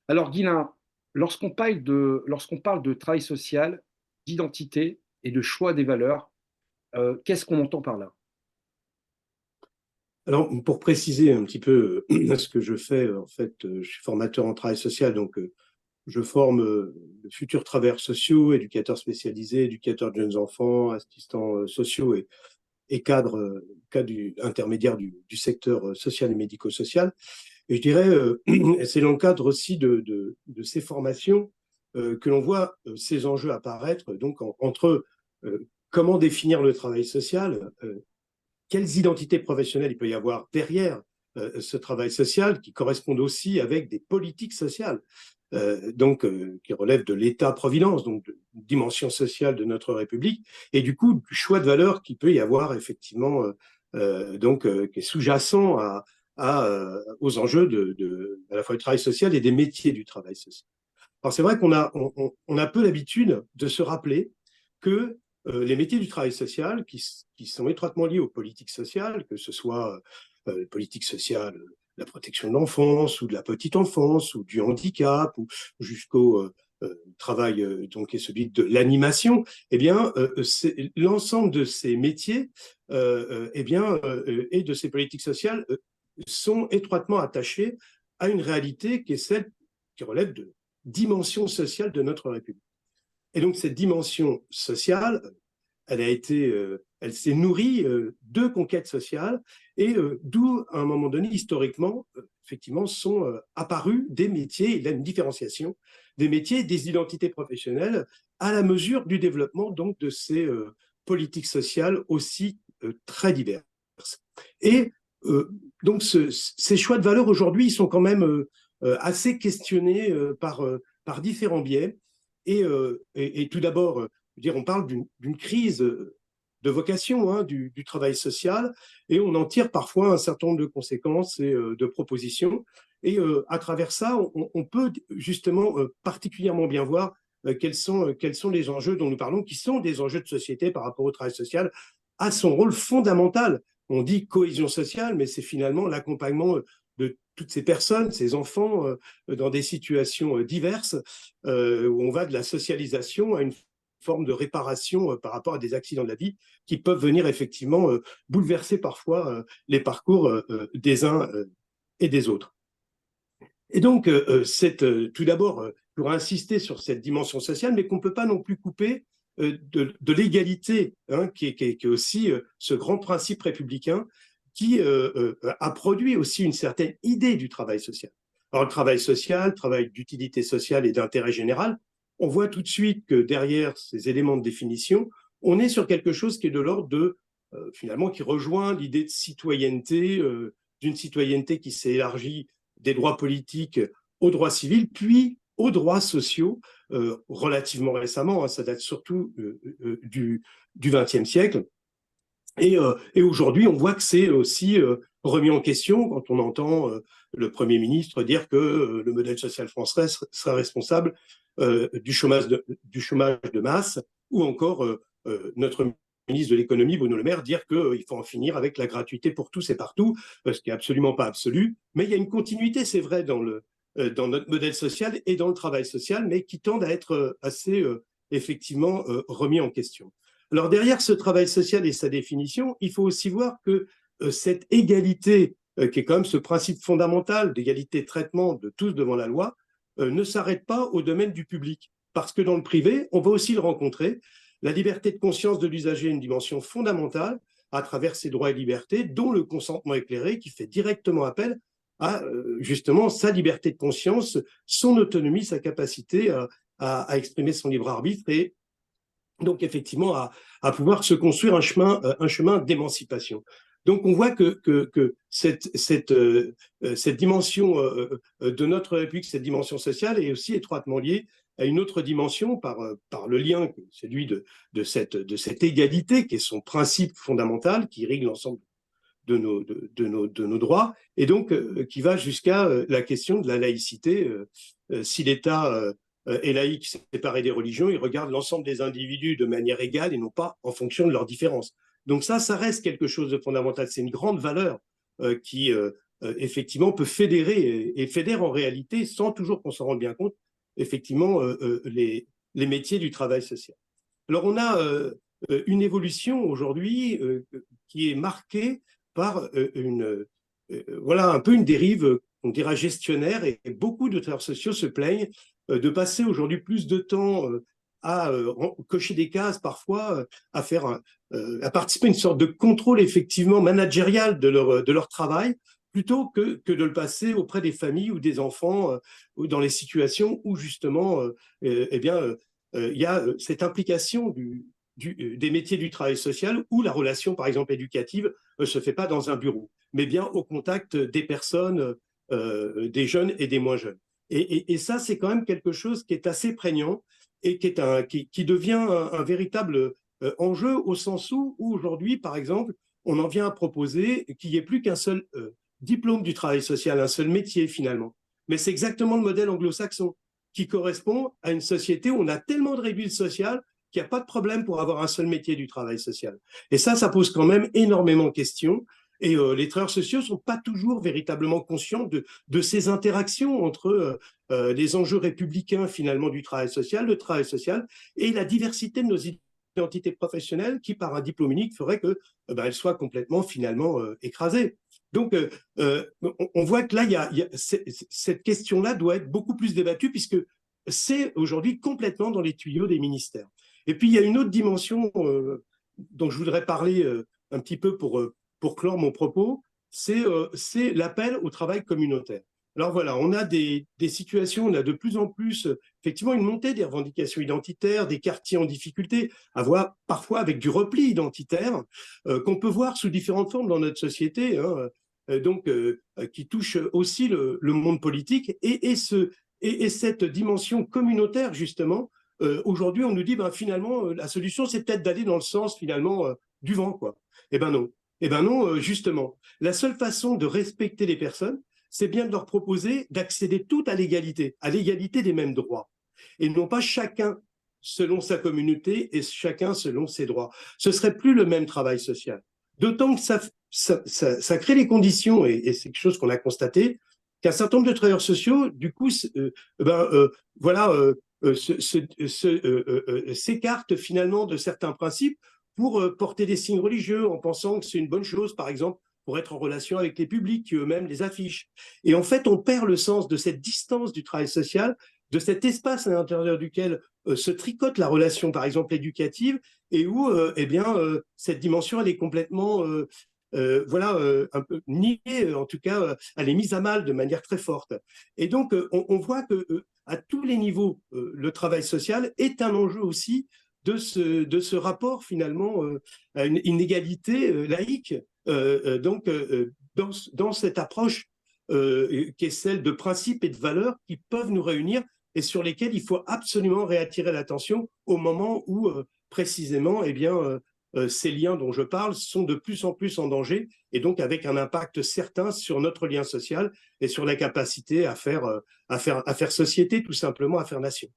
Alors, Guilain, lorsqu'on parle de travail social, d'identité et de choix des valeurs, qu'est-ce qu'on entend par là? Alors, pour préciser un petit peu ce que je fais, en fait, je suis formateur en travail social, donc je forme de futurs travailleurs sociaux, éducateurs spécialisés, éducateurs de jeunes enfants, assistants sociaux et cadres, intermédiaires du secteur social et médico-social. Et je dirais, c'est dans le cadre aussi de ces formations que l'on voit ces enjeux apparaître, donc entre comment définir le travail social, quelles identités professionnelles il peut y avoir derrière ce travail social qui correspondent aussi avec des politiques sociales, qui relèvent de l'État-providence, donc de dimension sociale de notre République, et du coup, du choix de valeurs qu'il peut y avoir effectivement, qui est sous-jacent aux enjeux à la fois du travail social et des métiers du travail social. Alors c'est vrai qu'on a peu l'habitude de se rappeler que les métiers du travail social, qui sont étroitement liés aux politiques sociales, que ce soit politique sociale, la protection de l'enfance ou de la petite enfance ou du handicap ou jusqu'au travail donc qui est celui de l'animation, eh bien l'ensemble de ces métiers et de ces politiques sociales sont étroitement attachés à une réalité qui est celle qui relève de dimension sociale de notre République. Et donc cette dimension sociale, elle s'est nourrie de conquêtes sociales et d'où, à un moment donné, historiquement, effectivement, sont apparus des métiers, il y a une différenciation des métiers et des identités professionnelles à la mesure du développement donc de ces politiques sociales aussi très diverses. Et donc ces choix de valeur aujourd'hui, ils sont quand même assez questionnés par différents biais. Et tout d'abord, on parle d'une crise de vocation du travail social et on en tire parfois un certain nombre de conséquences et de propositions. Et à travers ça, on peut justement particulièrement bien voir quels sont les enjeux dont nous parlons, qui sont des enjeux de société par rapport au travail social, à son rôle fondamental. On dit cohésion sociale, mais c'est finalement l'accompagnement de toutes ces personnes, ces enfants, dans des situations diverses, où on va de la socialisation à une forme de réparation par rapport à des accidents de la vie qui peuvent venir effectivement bouleverser parfois les parcours des uns et des autres. Et donc, tout d'abord, pour insister sur cette dimension sociale, mais qu'on ne peut pas non plus couper de l'égalité, qui est aussi ce grand principe républicain qui a produit aussi une certaine idée du travail social. Alors, le travail social, travail d'utilité sociale et d'intérêt général, on voit tout de suite que derrière ces éléments de définition, on est sur quelque chose qui est de l'ordre finalement, qui rejoint l'idée de citoyenneté, d'une citoyenneté qui s'est élargie des droits politiques aux droits civils, puis aux droits sociaux, relativement récemment, ça date surtout du XXe siècle. Et aujourd'hui, on voit que c'est aussi remis en question quand on entend le Premier ministre dire que le modèle social français sera responsable du chômage de masse, ou encore notre ministre de l'économie, Bruno Le Maire, dire qu'il faut en finir avec la gratuité pour tous et partout, ce qui n'est absolument pas absolu. Mais il y a une continuité, c'est vrai, dans notre modèle social et dans le travail social, mais qui tendent à être assez effectivement remis en question. Alors derrière ce travail social et sa définition, il faut aussi voir que cette égalité, qui est quand même ce principe fondamental d'égalité de traitement de tous devant la loi, ne s'arrête pas au domaine du public. Parce que dans le privé, on va aussi le rencontrer. La liberté de conscience de l'usager est une dimension fondamentale à travers ses droits et libertés, dont le consentement éclairé, qui fait directement appel à justement sa liberté de conscience, son autonomie, sa capacité à exprimer son libre arbitre et donc effectivement à pouvoir se construire un chemin d'émancipation. Donc on voit que cette dimension de notre République, cette dimension sociale, est aussi étroitement liée à une autre dimension par le lien, celui de cette égalité, qui est son principe fondamental, qui irrigue l'ensemble de nos droits, et donc qui va jusqu'à la question de la laïcité. Si l'État est laïque, séparé des religions, il regarde l'ensemble des individus de manière égale et non pas en fonction de leurs différences. Donc ça reste quelque chose de fondamental. C'est une grande valeur qui effectivement, peut fédérer et fédère en réalité, sans toujours qu'on s'en rende bien compte, effectivement, les métiers du travail social. Alors, on a une évolution aujourd'hui qui est marquée par voilà, un peu une dérive, on dira gestionnaire, et beaucoup de travailleurs sociaux se plaignent de passer aujourd'hui plus de temps à cocher des cases, parfois à à participer à une sorte de contrôle effectivement managérial de leur travail, plutôt que de le passer auprès des familles ou des enfants, ou dans les situations où justement, eh bien, il y a cette implication des métiers du travail social, où la relation, par exemple, éducative, ne se fait pas dans un bureau, mais bien au contact des personnes, des jeunes et des moins jeunes. Et ça, c'est quand même quelque chose qui est assez prégnant et qui devient un véritable enjeu, au sens où aujourd'hui, par exemple, on en vient à proposer qu'il n'y ait plus qu'un seul diplôme du travail social, un seul métier finalement. Mais c'est exactement le modèle anglo-saxon qui correspond à une société où on a tellement de réduits social qu'il n'y a pas de problème pour avoir un seul métier du travail social. Et ça pose quand même énormément de questions. Et les travailleurs sociaux ne sont pas toujours véritablement conscients de ces interactions entre les enjeux républicains finalement du travail social, le travail social et la diversité de nos identités professionnelles qui, par un diplôme unique, ferait que elles soient complètement finalement écrasées. Donc, on voit que là, cette question-là doit être beaucoup plus débattue, puisque c'est aujourd'hui complètement dans les tuyaux des ministères. Et puis, il y a une autre dimension dont je voudrais parler un petit peu pour clore mon propos, c'est l'appel au travail communautaire. Alors voilà, on a des situations, on a de plus en plus, effectivement, une montée des revendications identitaires, des quartiers en difficulté, à voir parfois avec du repli identitaire, qu'on peut voir sous différentes formes dans notre société, hein, qui touche aussi le monde politique, et cette dimension communautaire, justement. Aujourd'hui, on nous dit, finalement, la solution, c'est peut-être d'aller dans le sens, finalement, du vent, quoi. Eh ben non. Eh ben non, justement. La seule façon de respecter les personnes, c'est bien de leur proposer d'accéder toutes à l'égalité des mêmes droits. Et non pas chacun selon sa communauté et chacun selon ses droits. Ce serait plus le même travail social. D'autant que ça crée les conditions, et c'est quelque chose qu'on a constaté, qu'un certain nombre de travailleurs sociaux, du coup, voilà, s'écartent finalement de certains principes pour porter des signes religieux en pensant que c'est une bonne chose, par exemple, pour être en relation avec les publics qui eux-mêmes les affichent. Et en fait, on perd le sens de cette distance du travail social, de cet espace à l'intérieur duquel se tricote la relation, par exemple, éducative, et où cette dimension, elle est complètement voilà, un peu niée, en tout cas, elle est mise à mal de manière très forte. Et donc, on voit que à tous les niveaux, le travail social est un enjeu aussi de ce rapport finalement à une inégalité laïque. Dans cette approche qui est celle de principes et de valeurs qui peuvent nous réunir et sur lesquels il faut absolument réattirer l'attention au moment où précisément ces liens dont je parle sont de plus en plus en danger, et donc avec un impact certain sur notre lien social et sur la capacité à faire société, tout simplement, à faire nation.